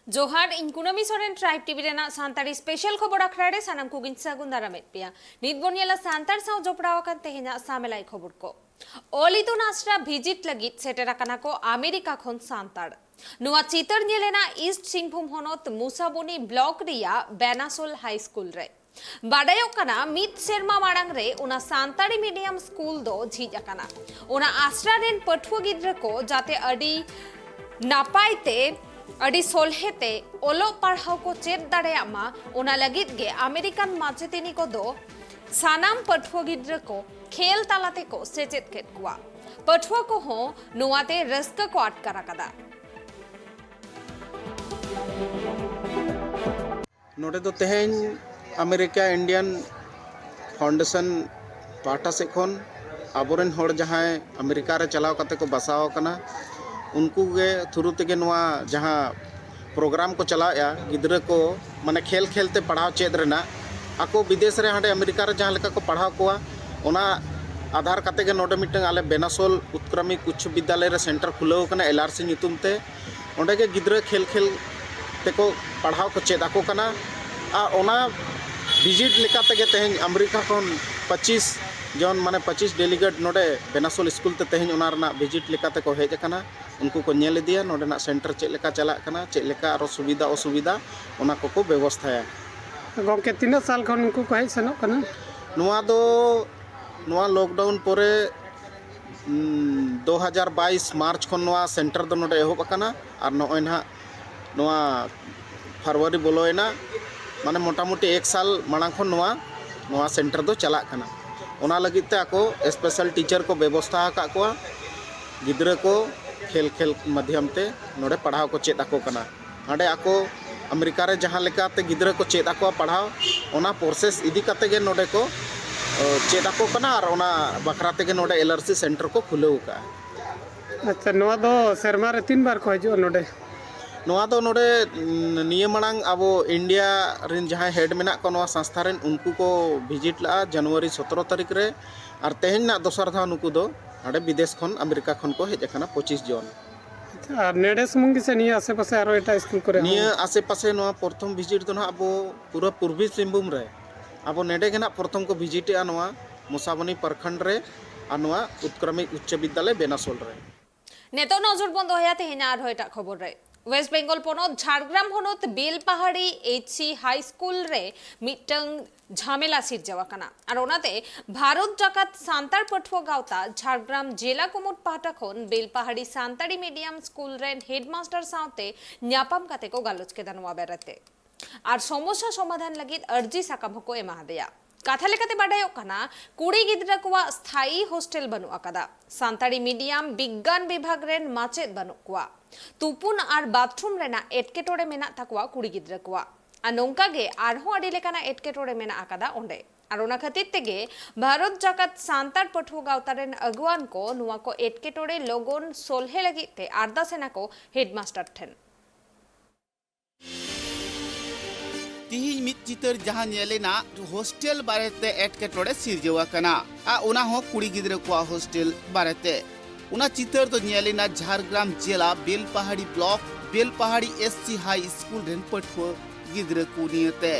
जोहार इन Kunami Soren tribe TV रेना सांतारी स्पेशल खबर अखड़ा रे सानाम को गिनसा गुंदारा में पिया नित बोनियाला सांतार साव जोपड़ाव kan तेहेना सामेलाई खबर को ओलितु नास्ट्रा भिजिट लगित सेटेरा कना को अमेरिका खन सांतार नुआ चितर नेलेना ईस्ट सिंहभूम होनोत मुसाबुनी ब्लॉक रिया बेनासोल हाई स्कूल रे बाडायो कना मित शर्मा माड़ांग रे उना सांतारी मीडियम स्कूल दो झीज अकना उना आश्रा रेन पठुआ गिद्रा को जाते अडी नापायते अड़ी सोलहेते ओलो पढ़ाव को चेत दाड़ेयामा उना लगित गे अमेरिकन माचेतिनी को दो सानाम पठुआ गिद्रा को खेल तालाते को सेचेत केत कुआ पठुआ को हो नुआते रस्क को अटकारा कदा नोडे तो तेहेन अमेरिका इंडियन फाउंडेशन पाटा से खन आबोरेन होड़ जहां अमेरिका रे चलाव कते को बसाव कना उनको के थ्रू तेगे नवा जहां प्रोग्राम को चलाया गिद्रा को माने खेल खेलते पढ़ाव चेद रेना आको विदेश रे हांडे अमेरिका रे जहां लेका को पढ़ाव कोआ ओना आधार कते के नोडे मिटंग आले बेनासोल उत्क्रमिक उच्च विद्यालय रे सेंटर खुलाव कना एलआरसी नितुम ते ओंडे के गिद्रा खेल खेल ते को पढ़ाव को चेद आको कना आ ओना विजिट लेका तेगे तेहेन अमेरिका खन 25 जन माने 25 डेलीगेट नोडे बेनासोल स्कूल ते तेहेन ओना रना विजिट लेका ते को हेज कना उनको को नेल दिया नोडेना सेंटर चेक लेका चला कना चेक लेका आरो सुविधा असुविधा ओना को व्यवस्थाया गमके तीन साल खन उनको को हेज सनो कना नुआ दो नुआ लॉकडाउन पोरे 2022 मार्च खन नुआ सेंटर दो नोडे एहोब कना आर नोय ना नुआ फरवरी बोलोयना माने मोटामुटी 1 साल मांग खन नुआ सेंटर दो चला कना ओना लगिते आको स्पेशल टीचर को व्यवस्था का कोआ गिद्रा को खेल खेल माध्यम ते नोडे पढ़ाव को चेद आको कना हांडे आको अमेरिका रे जहां लेका ते गिद्रा को चेद आको पढ़ाव ओना प्रोसेस इदी कते गे नोडे को चेद आको कना और ओना बखरा ते गे नोडे एलआरसी सेंटर को खुलेउ का अच्छा नोआ दो शर्मा रे 3 बार को हजो नोडे नोआ दो नोडे नियम मांग अबो इंडिया रिन जहां हेड मेना को नोआ संस्था रेन उनको को विजिट ला जनवरी 17 तारीख रे और तेहेन ना दोसर धा नुकु दो हांडे विदेश खन अमेरिका खन को हेज अकना 25 जन और नेडे सुमुंगी से निया आसे पासे आरो एटा स्कूल करे निया आसे पासे नोआ प्रथम विजिट दो ना अबो पूरा पूर्वी सिंहभूम रे अबो नेडे गेना प्रथम को विजिट आ नोआ मुसाबनी प्रखंड रे आ नोआ उत्क्रमिक उच्च विद्यालय बेनासोल रे नेतो नजर बंद होया तेहेना आर होयटा खबर रे वेस्ट बेंगल पनत झाड़ग्राम हनत बेलपाहाड़ी एचसी हाई स्कूल रे मिटंग झमेला सिरजावा कना और ओनाते भारत जाकात सांतार पठुआ गावता झाड़ग्राम जिला कुमुट पाहटा खन बेलपाहाड़ी सांतारी मीडियम स्कूल रे हेडमास्टर सावते न्यापाम काते को गालोच के दनवा बेरते और समस्या समाधान लगित अर्जी साकाम को एमा देया कथा लेकाते बाडायो कना कुड़ी गिद्रा कुआ स्थायी हॉस्टल बनु अकदा सांतारी मीडियम विज्ञान विभाग रेन माचेद बनु कुआ तुपुन और बाथरूम रेना एटकेटोड़े मेना तकुआ कुड़ी गिद्रा कुआ आ नोंका गे आरहो अडी लेकाना एटकेटोड़े मेना अकदा ओंडे और ओना खातिर तेगे भारत जाकात सांतार पठुआ गावता रेन अगुवान को नुआ को एटकेटोड़े लोगोन सोलहे लगिते आरदा सेना को हेडमास्टर ठेन तिहिन मित चितर जहां नेलेना हॉस्टेल बारेते एटकेटोड़े सिरजेवा कना आ उना हो कुड़ी गिद्रा को हॉस्टेल बारेते उना चितर तो नेलेना झारग्राम जिला Belpahari block Belpahari SC high school रेन पठुआ गिद्रा को नियते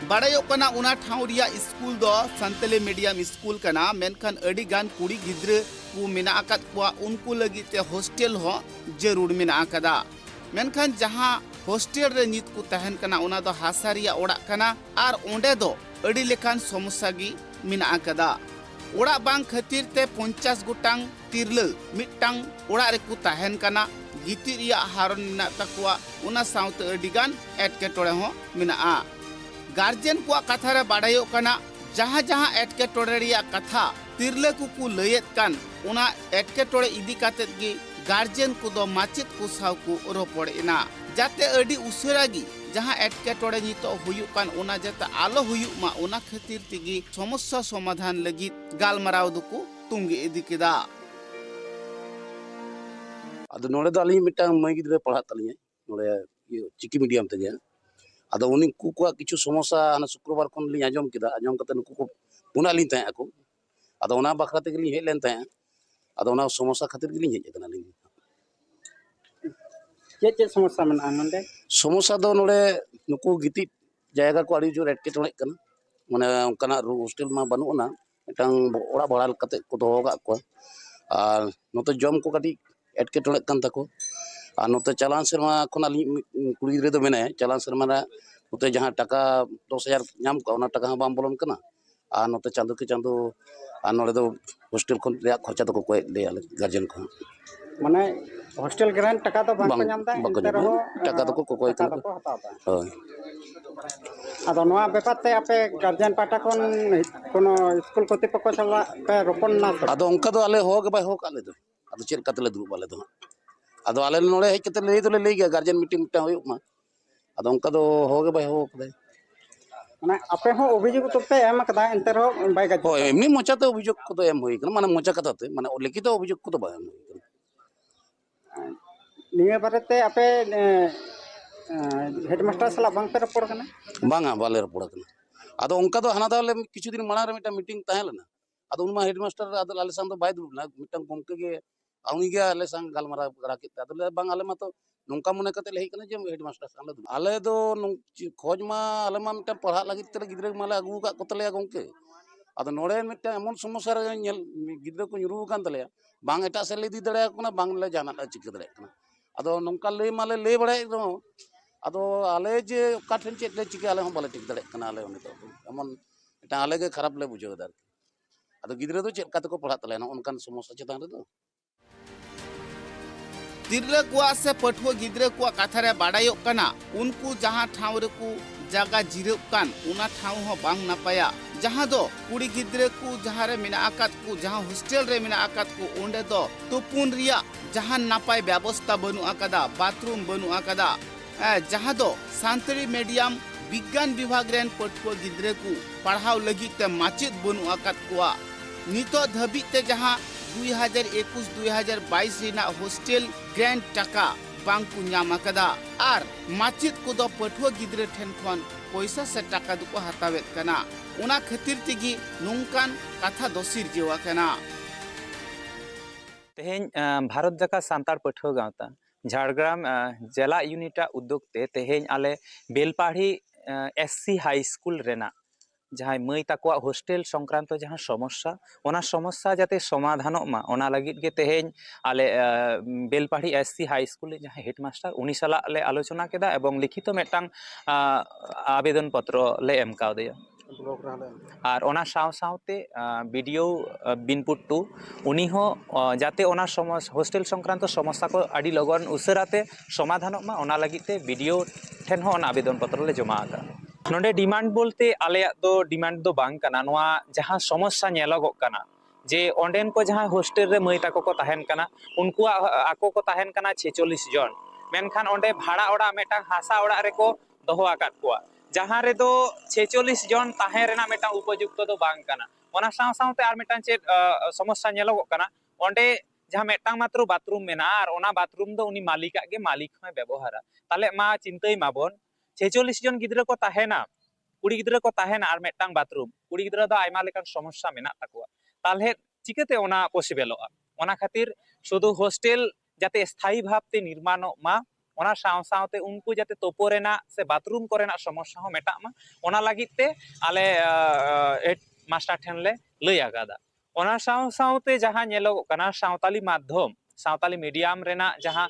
बाड़ायो कना उना ठाउरिया स्कूल दो संतले मीडियम स्कूल कना मेनखान अडी गान कुड़ी गिद्रा को मेना आकात को उनको लगिते हॉस्टेल हो जरूर मेना आकादा मेनखान जहां हॉस्टेल रे नित को तहन कना उना दो हासारिया ओड़ा कना आर ओंडे दो अडी लेखान समस्या गी मिना आकदा ओड़ा बांग खातिर ते 50 गोटांग तिरल मिटांग ओड़ा रे को तहन कना गितिरिया हारन ना तकवा उना साउते अडी गान एटकेटोड़े हो मिना आ गार्जियन को कथा रे बाडायो कना जहां जहां एटकेटोड़े रिया कथा तिरल को लयत कान उना एटकेटोड़े इदी कातेत गी गार्जियन को दो माचित को साव को रोपड़ेना जाते अडी उसरागी जहां एटकेटोड़े नितो हुयुक कान ओना जाते आलो हुयुक मा ओना खातिर तिगी समस्या समाधान लगी गालमाराव दुको तुंगे इदी केदा अद नोड़े दो अली मिटा मई गिद्रे पढ़ा तलिए नोड़े ये चिकी मीडियम तेगे अद उनी कुकुआ किछु समस्या हना शुक्रवार खन ली आजम केदा आजम कते नुकु को पुना ली तय ako अद ओना बखरा तेगे ली हे लेन तय अद ओना समस्या खातिर गिली हे जना ली ᱪᱮᱫ समस्या ᱢᱮᱱᱟᱜᱼᱟ ᱱᱚᱰᱮ? समस्या दो नोड़े नुकु गिति जायगा को आड़ी जोर एटकेटोड़े कना माने उनकाना हॉस्टल मा बानुना मिटांग ओड़ा भाड़ा कते को दोहो का को आर नोते जम को काटी एटकेटोड़े कन ताको आर नोते चालान सेरमा खन आली कुड़ी गिद्रे दो मेने चालान सेरमा नोते जहां टाका 10,000 नाम को ओना टाका हम बाम बोलन कना आर नोते चांदो के चांदो आर नोड़े दो हॉस्टल खन रिया खर्चा तो को ले आले गार्जियन को माने हॉस्टल ग्रांट टाका तो बांको नामदा एंते रहो टाका तो को कोई टाका को हतावता होय आदो नोआ बेपारते आपे गार्जियन पाटा कोन कोनो स्कूल कर्तृपक्ष साला पे रोपण ना आदो उनका दो आले हो के भाई हो काले दो आदो चेर कातले दुरु बाले दो आदो आले नोड़े हेज कते ले तो ले गया गार्जियन मीटिंग मिटा होय मा आदो उनका दो हो के भाई हो के माने आपे हो अभियोग तो पे एम कदा एंते रहो बाय गाज हो एमनी मोचाते अभियोग को तो एम होई कना माने मोचा कथाते माने लिखित अभियोग को तो बाय एम होई कना निये बारेते आपे हेडमास्टर साला बांग पे रपड़ कना बांगा बाले रपड़ कना आदो उनका दो हना दाले किछु दिन माना रे मिटा मीटिंग ताहे लेना आदो उनमा हेडमास्टर आदो आले संग दो बाय दुरुना मिटन गोमके गे आउनी गे आले संग गालमारा करा किता आदो ले बांग आले मा तो नोंका मने कते ले कना जे हेडमास्टर संग आले दो खोज मा आले मा मिटा पढ़ा लागि तले गिद्रे माले आगु का कोतले गोमके आदो नोड़े मिटा एमन समस्या रे नेल गिद्रे को ᱧᱩᱨᱩ ᱠᱟᱱ ᱛᱟᱞᱮᱭᱟ बांग एटा से ले दी दड़े कना बांग ले जाना चिका दड़े कना आदो नोंका ले माले ले बड़े रो आदो आले जे काठन चेत ले चिका आले हम बाले टिक दड़े कना आले उनी तो एमन एटा आले के खराब ले बुझो दार आदो गिद्रे दो चेत काते को पढ़ा तले ना उनकान समस्या चेतान रे दो तिरला कुआ से पठुआ गिद्रे कुआ कथा रे बाडायो कना उनको जहां ठाव रे को जागा जिरव कान उना ठाव हो बांग नापाया जहां दो कुड़ी गिद्रे को जहां रे मिना आकात को जहां हॉस्टल रे मिना आकात को ओंडे दो तुपुन रिया जहां नापाय व्यवस्था बनु आकादा बाथरूम बनु आकादा जहां दो सांतरी मीडियम विज्ञान विभाग रेन पठुआ गिद्रे को पढ़ाव लगी ते माचित बनु आकात कोआ नितो धबी ते जहां 2021-2022 रिना हॉस्टल ग्रांट टाका बांग को नाम आकादा आर माचित को दो पठुआ गिद्रे ठेन खन पैसा से टाका दुको हतावेत कना उना खातिर तिगी नोंकान कथा दो सिरजेवा कना तेहेन भारत जाका सांतार पठुआ गावता झाड़ग्राम जिला यूनिटा उद्योग ते तेहेन आले बेलपाड़ी एससी हाई स्कूल रेना जहाँ मई ताकुआ हॉस्टल संक्रांत जहाँ समस्या ओना समस्या जाते समाधान मा ओना लगित गे तेहेन आले बेलपाड़ी एससी हाई स्कूल जहाँ हेडमास्टर उनी साला ले आलोचना केदा एवं लिखित मेटांग आवेदन पत्र ले एम काउदेया और ओना साव सावते वीडियो बिनपुट टू उनी हो जाते ओना समस्या हॉस्टल संक्रांत समस्या को आड़ी लगन उसराते समाधान मा ओना लगिते वीडियो ठेन हो आवेदन पत्र ले जमा आका नोडे डिमांड बोलते आले दो डिमांड दो बांग कना नोआ जहां समस्या नेलगो कना जे ओंडेन को जहां हॉस्टल रे मई ताको को ताहेन कना उनको आको को ताहेन कना 46 जन मेनखान ओंडे भाड़ा ओड़ा मेटा हासा ओड़ा रे को दोहो आकात कोआ जहां रे दो 46 जन ताहे रेना मेटा उपयुक्त दो बांग कना ओना साव सावते आर मेटा चे समस्या नेलगो कना ओंडे जहां मेटा मात्र बाथरूम मेना आर ओना बाथरूम दो उनी मालिका गे मालिक में व्यवहारा ताले मा चिंताई माबन 46 जन गिद्रा को ताहेना कुड़ी गिद्रा को ताहेना आर मेटांग बाथरूम कुड़ी गिद्रा दा आयमा लेकान समस्या मेना ताकुआ ताले चिकेते ओना पॉसिबलआ ओना खातिर शुधु हॉस्टल जाते स्थायी भावते निर्माण मा ओना साव सावते उनको जाते तोपोरेना से बाथरूम कोरेना समस्या हो मेटा मा ओना लागिते आले हेड मास्टर ठेन ले लई आगादा ओना साव सावते जहां नेलो कना सावताली माध्यम सावताली मीडियम रेना जहां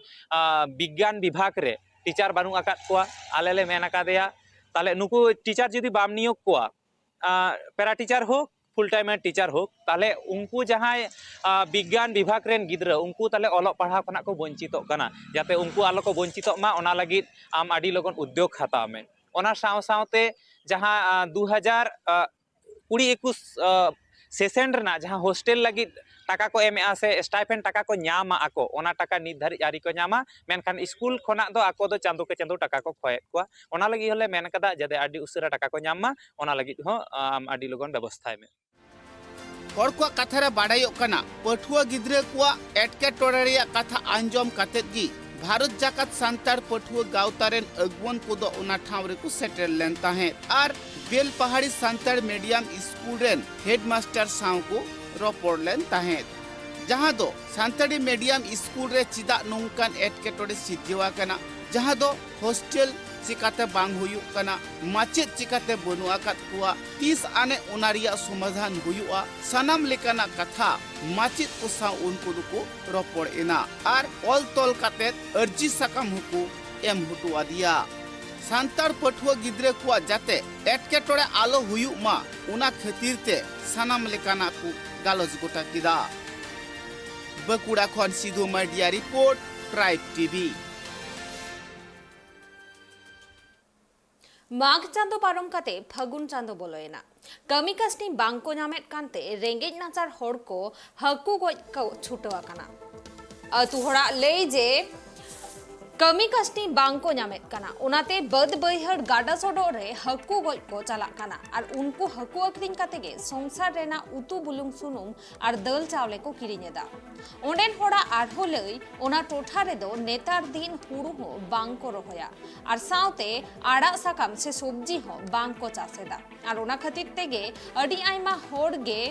विज्ञान विभाग रे टीचर बानु आकात कोआ आले ले मेन आकादेया ताले नुकु टीचर जदि बाम नियोग कोआ पैरा टीचर हो फुल टाइम टीचर हो ताले उनको जहां विज्ञान विभाग रेन गिद्रा उनको ताले ओलो पढ़ा खना को वंचितो कना जाते उनको आलो को वंचितो मा ओना लगी आम आडी लगन उद्योग खाता में ओना साव सावते जहां 2020-21 सेशन रेना जहां हॉस्टल लगी टाका को एम से स्टाइपेंड टाका को न्यामा आको ओना टाका निर्धारी आरी को न्यामा मेनखान स्कूल खोना दो आको दो चांदो के चांदो टाका को खोए को ओना लगी होले मेन कदा जदे आडी उसरा टाका को न्यामा ओना लगी हो आम आडी लगन व्यवस्था में हर को कथा रे बाडायो कना पठुआ गिद्रे को एटके टोड़रिया कथा आंजम कातेत गी भारत जाकात सांतार पठुआ गावतारेन अगवन को दो ओना ठाव रे को सेटल लेन ताहे आर Belpahari Santal medium school रेन हेडमास्टर साव को रोपोड़ लेन ताहे जहां दो सान्ताड़ी मीडियम स्कूल रे चिदा नोंकान एटकेटोड़े सिरजेवा कना जहां दो हॉस्टल चिकाते बांग हुयुक कना माचेद चिकाते बनुआ आकात कुआ तीस आने ओना रिया समाधान हुयुआ सनाम लेकाना कथा माचेद को सा उनको दुको रोपड़ एना आर ऑल तोल काते अर्जी साकाम हुकु एम हुटु आदिया सान्ताड़ पठुआ गिद्रे कुआ जाते एटकेटोड़े आलो हुयुक मा ओना खातिर ते सनाम लेकाना को गालोज गोटा किदा बकुड़ा खन Sindhu Madia report tribe TV. माघ चांदो पारम काते फागुन चांदो बोलोयना कमी कास्नी बांको नामेट कांते रेंगेज नाचार होड़ को हकु गोज को छुटवा कना अतु होड़ा ले जे कमी कास्नी बांको नामेट कना उनाते बद बैहर गाडा सोडो रे हकु गोज को चला कना और उनको हकु अक्रिंग काते गे संसार रेना उतु बुलुंग सुनुम और दल चावले को किरिनेदा ओंडेन होड़ा आरहो लई ओना टोठा रे दो नेतार दिन हुड़ू हो बांको रोहया और साउते आड़ा साकाम से सब्जी हो बांको चासेदा और ओना खातिर तेगे अडी आइमा होड़ गे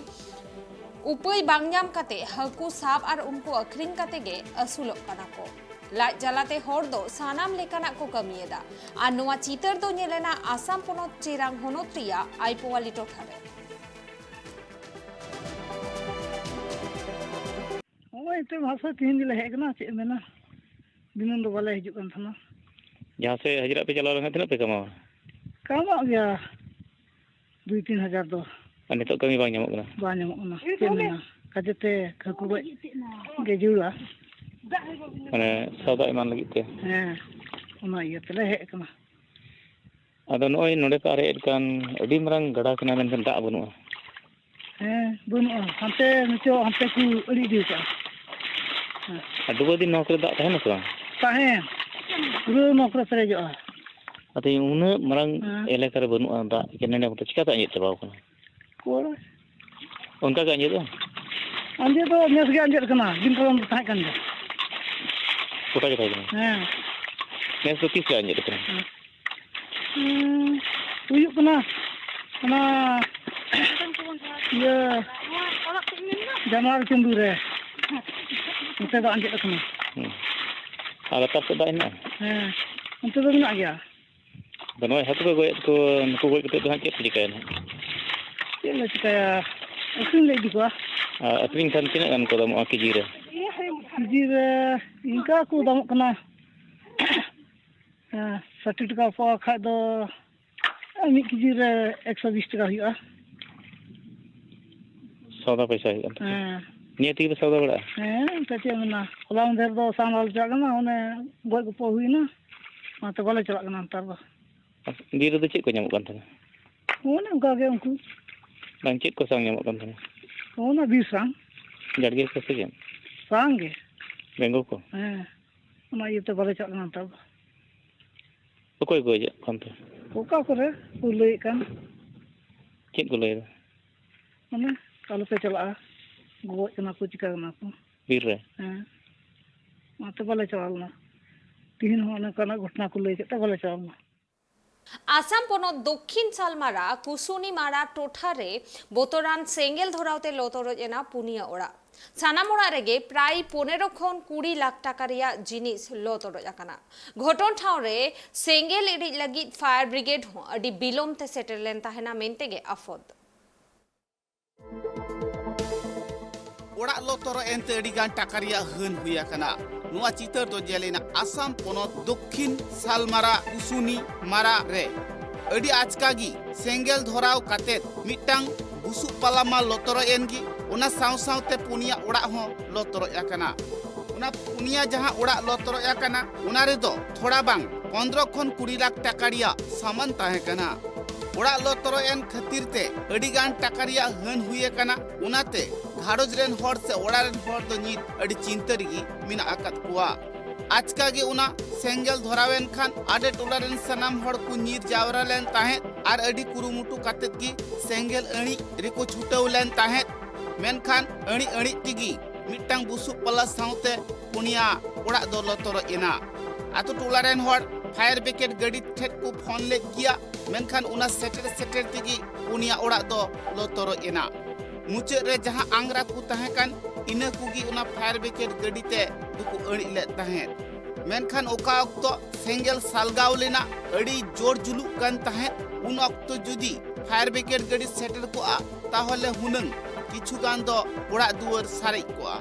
उपाय बांगयाम काते हकु साब और उनको अक्रिंग काते गे असुलो कना को लाज जलाते होड़ दो सानाम लेकाना को कमियेदा और नोआ चितर दो नेलेना आसाम पोनोत चिरांग होनोत रिया आइपोवाली टोठारे ओए ते भाषा तीन दिन हेक ना चे मेना दिनन दो वाला हिजुक कन थाना जहाँ से हजरा पे चला रहे थे ना पे कमावा काम आ गया 2-3 हजार दो नितो कमी बांग ñamok kana बाने मोना चे मेना कजते खकु गे जुड़ा माने सौदा ईमान लगी ते हां ओना ये तले हेक कना आदो नोय नोडे का रे कान अडी मरंग गड़ा कना मेनखान दा बनुआ हां बनुआ हंते निचो हंते कु अड़ी दी का अडुबो दिन नौकरी दा तहना तो ताहे रू नौकरी सरे जो अते उन मरंग एलेका रे बनुआ दा केनेने मत चिका ता ये चबाव कना कोर उनका का ये तो अंजे तो नेस गे अंजे कना दिन परम ताहे कन दे कोटा के थाई कना हां नेस तो 30 का ये कना हुयुक कना कना ये जमाल चंदू रे उते दा अंजे कना आला तब दा इना हां उते दा ना गया बनोय हतु गोय को नको गोय कते तो चेक चिकाय ना ये ले चिकाया अखिन ले दी को अत्रिंग खान तिना गान को दाम केजी रे जी रे इनका को दाम कना 60 टका पावा खा दो मी केजी रे 120 टका हुआ सौदा पैसा है हां नियति के सौदा बड़ा हां तते मना होलाम देर दो सामाल जागना ओने गोय को पो हुईना माते बोले चला कना तार बा बीर दो चेक को ñamok kan था ओने उनका के उनको bang चेक को sang ñamok kan था ओना 20 रंग जड़गे कैसे जम सांगे बेंगो को हां ओना ये तो बोले चला कना तार कोई गोय kan था ओका करे उलई कान चेक को ले माने कालो पे चला गोय कना को चिका कना को बीर रे हां माते बोले चला तीन होने कना घटना को ले के बोले चला आसाम पोनो दक्षिण सालमारा कुसुनी मारा टोठारे बोतरान सेंगेल धरावते लोतरजेना पुनिया ओड़ा सानाम ओड़ा रेगे प्राय 15 खन 20 लाख टाका रिया जिनिस लोतरज आकाना घटन ठाव रे सेंगेल इडी लगी फायर ब्रिगेड हो अडी बिलोम ते सेटल लेन ताहेना मेनतेगे आफद ओड़ा लोतरो एंते अडिगान टाका रिया हन हुया कना नुआ चितर दो जेलेना आसाम पोनोत दक्षिण सालमारा कुसुनी मारा रे अडी आचकागी सेंगेल धराव काते मिटांग बुसु पालामा लोतरो एनगी ओना साव सावते पुनिया ओड़ा हो लोतरो याकना ओना पुनिया जहां ओड़ा लोतरो याकना ओना रे दो थोड़ा बांग 15 खन 20 लाख टाका रिया सामान ताहे कना ओड़ा लोतरो एन खातिर ते अडिगान टाका रिया हन हुए कना उनाते घारोज रेन होड़ से ओड़ा रेन होड़ दो नीत अडी चिंता रिगी मिना आकात कुआ आजका गे उना सेंगेल धरावेन खान आडे टोला रेन सनाम होड़ को नीर जावरा लेन ताहे आर अडी कुरुमुटु कातेत की सेंगेल अणी रिको छुटाव लेन ताहे मेन खान अणी अणी तिगी मिटांग बुसु पला साउते पुनिया ओड़ा दो लोतरो इना आतो टोला रेन होड़ फायर ब्रिगेड गड़ी ठेट को फोन ले किया मेनखान उना सेटर तिगी पुनिया ओड़ा दो लोतरो इना मुचाद रे जहां आंग्रा को तहे कान इना कुगी उना फायर ब्रिगेड गाड़ी ते दुको अड़ी ले तहे मेनखान ओका अक्तो सेंगेल सालगाव लेना अड़ी जोर जुलू कान तहे उन अक्तो जुदी फायर ब्रिगेड गाड़ी सेटल को आ ताहले हुनंग किछु गान दो ओड़ा दुआर सारे को आ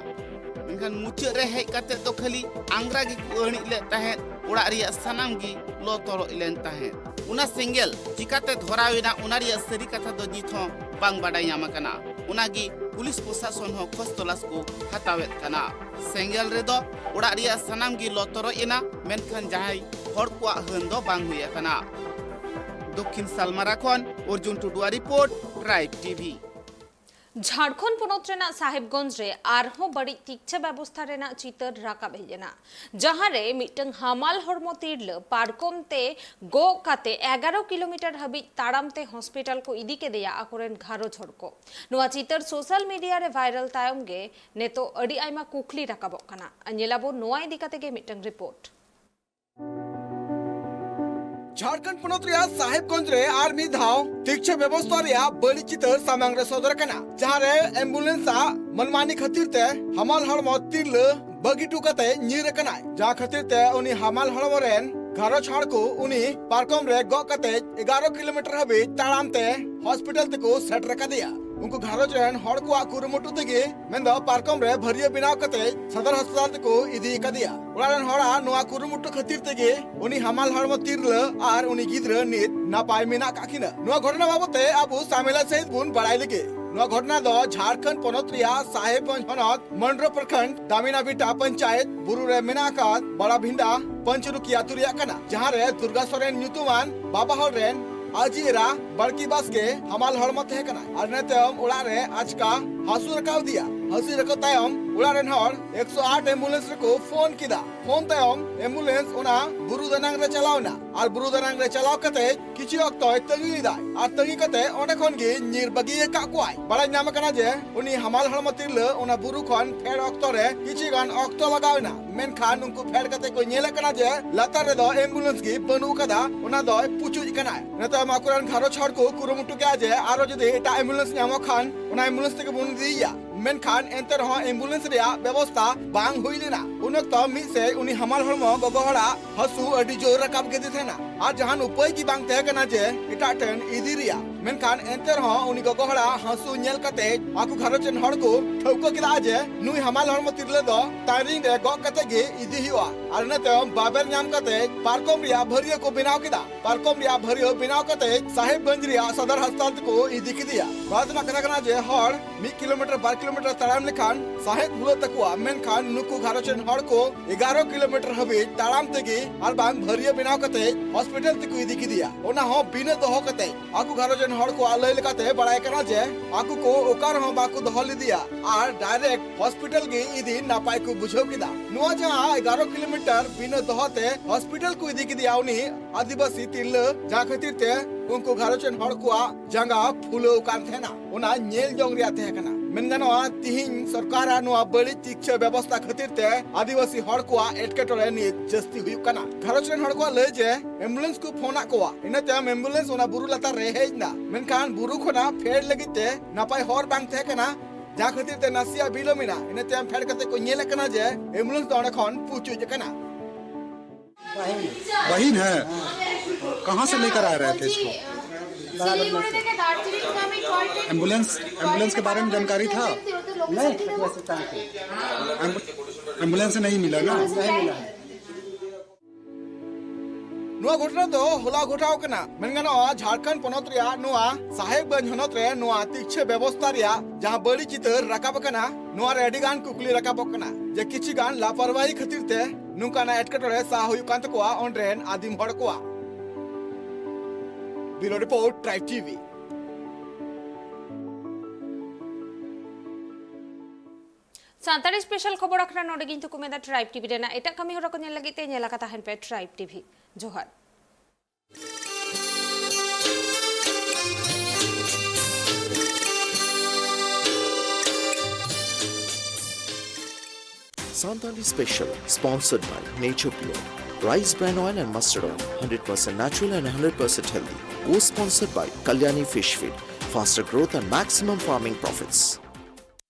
मेनखान मुचाद रे हेज काते तो खाली आंग्रा गी को अड़ी ले तहे ओड़ा रिया सनाम गी लो तोरो इलेन तहे उना सेंगेल चिकाते धरावेना उना रिया सरी कथा दो निथो बांग बाडाय ᱧᱟᱢ ᱠᱟᱱᱟ उनागी पुलिस प्रशासन हो खोज तलाश को हतावेत कना सेंगेल रे दो ओड़ा रिया सनाम गी लतरो एना मेनखान जहाय हर को हन दो बांग हुया कना दक्षिण सालमारा खन अर्जुन टुडुआ रिपोर्ट ट्राइब टीवी झारखंड पोनोत रेना साहेबगंज रे आरहो बड़ी तीक्षा व्यवस्था रेना चितर राका भेजना जहां रे मिटंग हमाल हरमो तिरल पारकम ते गो काते 11 किलोमीटर हबी ताड़ाम ते हॉस्पिटल को इदी के दिया आकोरेन घारो झड़को नुआ चितर सोशल मीडिया रे वायरल तायम गे नेतो अडी आयमा कुखली राकाबो कना अंजेलाबो नुआ इदी काते गे मिटंग रिपोर्ट झारखंड पोनोत रिया साहेबगंज रे आर्मी धाव तीक्षा व्यवस्था रिया बड़ी चितर सामांग रे सदर कना जहां रे एम्बुलेंस मनमानी खातिर ते हमाल हड़मो तिरल बगीटू कते नीर कना जा खातिर ते उनी हमाल हड़मो रेन घरो छाड़ को उनी पारकम रे गो कते 11 किलोमीटर हबी ताड़ाम ते हॉस्पिटल तक को सेट रखा दिया उनको घरो जन हड़ को कुरुमुटु तेगे मेंदो पारकम रे भरिया बिनाव कते सदर अस्पताल तक को इदी का दिया ओड़ान हड़ा नुआ कुरुमुटु खातिर तेगे उनी हमाल हड़मो तिरल आर उनी गिद्र नित नापाय मिना काकिना नुआ घटना बाबते आबू सामेला सहित बुन बड़ाई लगे नुआ घटना दो झारखंड पोनोत रिया साहेबगंज हनत मंडरो प्रखंड दामिनाबिटा पंचायत बुरु रे मिनाकात बड़ा भिंडा पंचरुकिया तुरिया कना जहां रे दुर्गा सोरेन ᱧᱩᱛᱩᱢᱟᱱ बाबा हल रेन आजीरा बड़की बस के हमाल हड़मो तहे कना आर नेतम ओड़ा रे आजका हासु रकाव दिया हसी रको तायम ओड़ा रेन हर 108 एम्बुलेंस को फोन किदा फोन तायम एम्बुलेंस ओना बुरु दनांग रे चलावना आर बुरु दनांग रे चलाव कते किछि अक्तो तंगी लिदा आर तंगी कते ओंडे खन गे निर बगी का कोय बड़ा नाम कना जे उनी हमाल हड़मो तिरल ओना बुरु खन फेड अक्तो रे किछि गान अक्तो लगावना मेनखान उनको फेड कते को नेले कना जे लातार रे दो एम्बुलेंस की बनु कदा ओना दो पुचुज कना नेता माकुरान घरो छाड़ को कुरुमुटु के आजे आरो जदि एटा एम्बुलेंस ᱧᱟᱢᱚᱜ खान ओना एम्बुलेंस तक बुन दिया मेनखान एंते रहो एम्बुलेंस रिया व्यवस्था बांग हुई लेना उनक तो मिद से उनी हमाल हड़मो गोगोहड़ा हसु अडी जोर रकाब के दिथेना आ जहान उपाय की बांग तहे कना जे एटा टन इदी रिया मेनखान एंते रहो उनी गोगोहड़ा हसु नेल कते आकु घरो चेन हड़ को ठौको किदा जे नुई हमाल हड़मो तिरले दो तारिंग रे गो कते गे इदी हिवा आर नेते बाबेर ᱧᱟᱢ कते पारकम रिया भरिया को बिनाव किदा पारकम रिया भरिया बिनाव कते साहेबगंज रिया सदर अस्पताल को इदी किदिया बाद में कथा कना जे हड़ 1 किलोमीटर 12 किलोमीटर ताड़ाम लेखान साहेब बुलो तकुआ मेनखान नुकु घरो चेन हड़ को 11 किलोमीटर हबी ताड़ाम तेगी आर बांग भरिया बिनाव कते हॉस्पिटल तक इदी किदिया ओना हो बिना दोहो कते आकु घरो चेन हड़ को आलय लेकाते बड़ाय कना जे आकु को ओकार हो बाकु दोहो लिदिया आर डायरेक्ट हॉस्पिटल गे इदी नापाय को बुझो किदा नुआ जहां 11 किलोमीटर बिना दोहते हॉस्पिटल को इदी किदिया उनी आदिवासी तिल जा खातिर ते उनको घरो चेन हड़ को जंगा फुलो कान थेना ओना नेल जोंग रिया थे कना मेनगानो तिहिन सरकार नुआ बड़ी तीक्षा व्यवस्था खातिर ते आदिवासी हड़ को एटकेटोरे नि जस्ती हुई कना घरो चेन हड़ को ले जे एम्बुलेंस को फोना को इनते एम्बुलेंस ओना बुरु लता रे हेजना मेनखान बुरु खोना फेड लगिते नापाय हर बांग थे कना जा खातिर ते नासिया बिलोमिना इनते फेड कते को नेल कना जे एम्बुलेंस दोने खन पुचु जे कना बहन है कहाँ से लेकर आ रहे थे इसको एम्बुलेंस के बारे में जानकारी था एम्बुलेंस नहीं मिला ना नुआ घटना तो होला घटाव कना मेनगानो झारखंड पोनोत रिया नुआ साहेबगंज हनत रे नुआ तीक्षा व्यवस्था रिया जहां बड़ी चितर रकाब कना नुआ रे अडिगान कुकली रकाब कना जे किछि गान लापरवाही खातिर ते नुकाना एटकेटोरे सा हुई कांत कोआ ऑनरेन आदिम हड़ कोआ bureau report tribe TV Santali special खबर आखना नोडे गिंतु कुमेदा ट्राइब टीवी रेना एटा कमी होरा को नेल लगिते नेला कथा हन पे ट्राइब टीवी जोहार Santali Special, sponsored by Nature Pure, Rice Bran Oil and Mustard Oil, 100% natural and 100% healthy. Co-sponsored by Kalyani Fish Feed, faster growth and maximum farming profits.